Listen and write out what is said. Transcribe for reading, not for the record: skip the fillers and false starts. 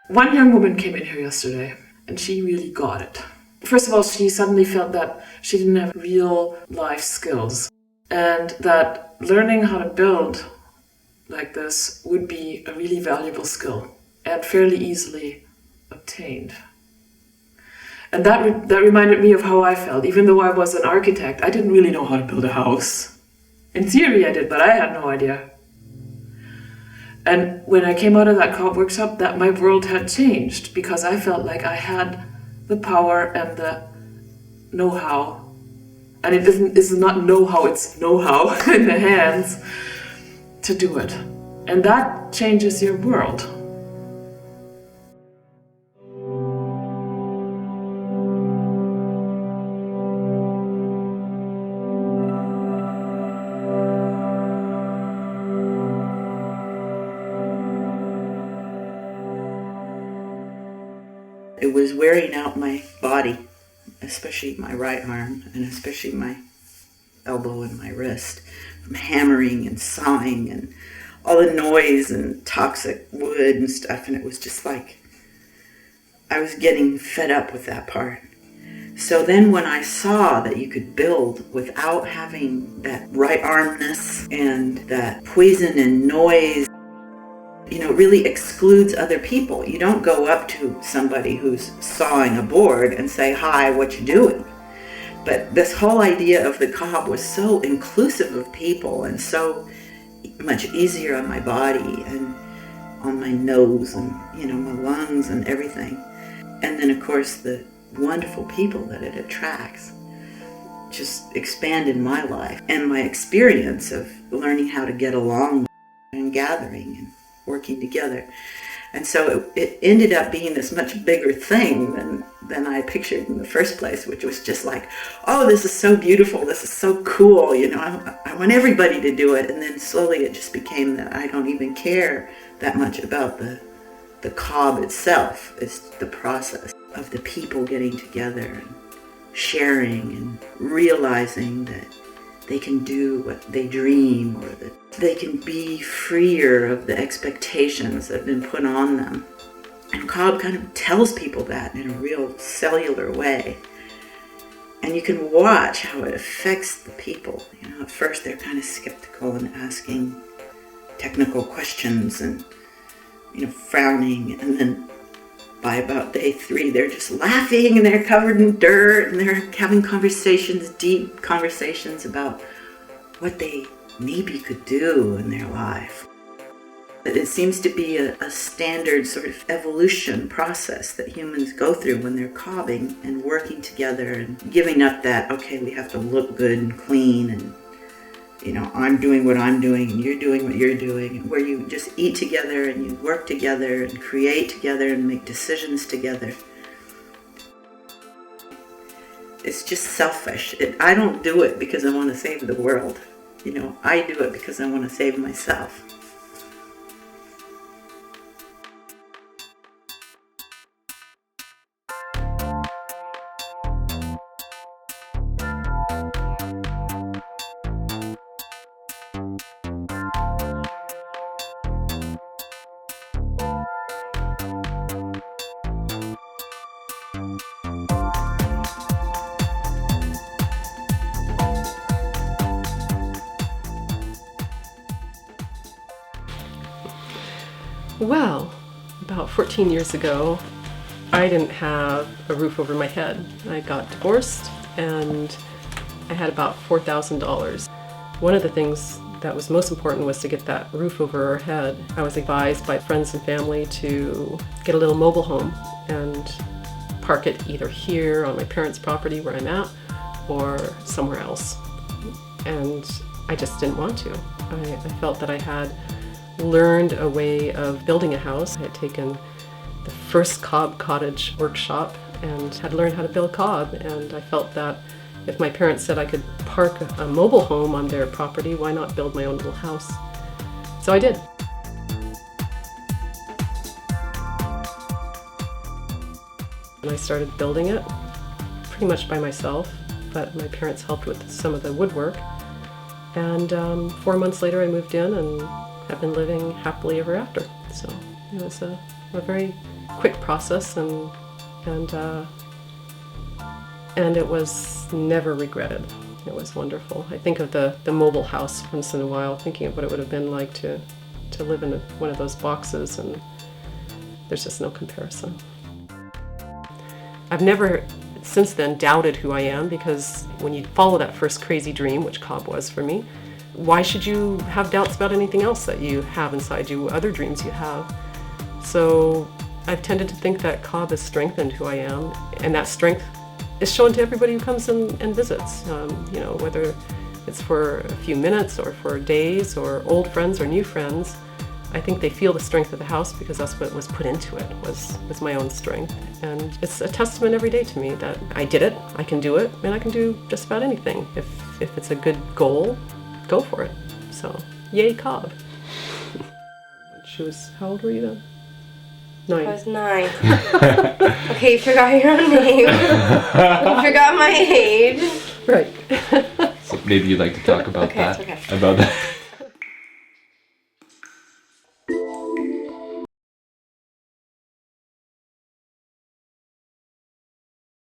One young woman came in here yesterday, and she really got it. First of all, she suddenly felt that she didn't have real life skills, and that learning how to build like this would be a really valuable skill and fairly easily obtained. And that reminded me of how I felt. Even though I was an architect, I didn't really know how to build a house. In theory I did, but I had no idea. And when I came out of that co-op workshop, that my world had changed, because I felt like I had the power and the know-how. And it's not know-how, it's know-how in the hands to do it. And that changes your world. It was wearing out my body, especially my right arm, and especially my elbow and my wrist, from hammering and sawing and all the noise and toxic wood and stuff. And it was just like, I was getting fed up with that part. So then when I saw that you could build without having that right armness and that poison and noise, really excludes other people. You don't go up to somebody who's sawing a board and say, "Hi, what you doing?" But this whole idea of the co-op was so inclusive of people and so much easier on my body and on my nose and, my lungs and everything. And then, of course, the wonderful people that it attracts just expanded my life and my experience of learning how to get along and gathering and working together. And so it ended up being this much bigger thing than I pictured in the first place, which was just like, oh, this is so beautiful, this is so cool, I want everybody to do it. And then slowly it just became that I don't even care that much about the cob itself. It's the process of the people getting together and sharing and realizing that they can do what they dream, or that they can be freer of the expectations that have been put on them. And cob kind of tells people that in a real cellular way. And you can watch how it affects the people. At first they're kind of skeptical and asking technical questions and, frowning. And then by about day 3, they're just laughing and they're covered in dirt and they're having conversations, deep conversations about what they maybe could do in their life. It seems to be a standard sort of evolution process that humans go through when they're cobbing and working together and giving up that, okay, we have to look good and clean and, I'm doing what I'm doing and you're doing what you're doing, and where you just eat together and you work together and create together and make decisions together. It's just selfish. I don't do it because I want to save the world. I do it because I want to save myself. Well, about 14 years ago, I didn't have a roof over my head. I got divorced and I had about $4,000. One of the things that was most important was to get that roof over our head. I was advised by friends and family to get a little mobile home and park it either here on my parents' property where I'm at or somewhere else. And I just didn't want to. I felt that I had learned a way of building a house. I had taken the first cob cottage workshop and had learned how to build cob, and I felt that if my parents said I could park a mobile home on their property, why not build my own little house? So I did. And I started building it pretty much by myself, but my parents helped with some of the woodwork. And 4 months later I moved in and have been living happily ever after. So it was a very quick process, and it was never regretted. It was wonderful. I think of the mobile house once in a while, thinking of what it would have been like to live in one of those boxes, and there's just no comparison. I've never since then doubted who I am, because when you follow that first crazy dream, which Cobb was for me, why should you have doubts about anything else that you have inside you, other dreams you have? So I've tended to think that Cobb has strengthened who I am, and that strength is shown to everybody who comes and visits, whether it's for a few minutes or for days, or old friends or new friends. I think they feel the strength of the house because that's what was put into it, was my own strength. And it's a testament every day to me that I did it, I can do it, and I can do just about anything. If it's a good goal, go for it. So, yay Cobb. How old were you then? 9. I was 9. Okay, you forgot your own name. You forgot my age. Right. So maybe you'd like to talk about that. Okay. About that.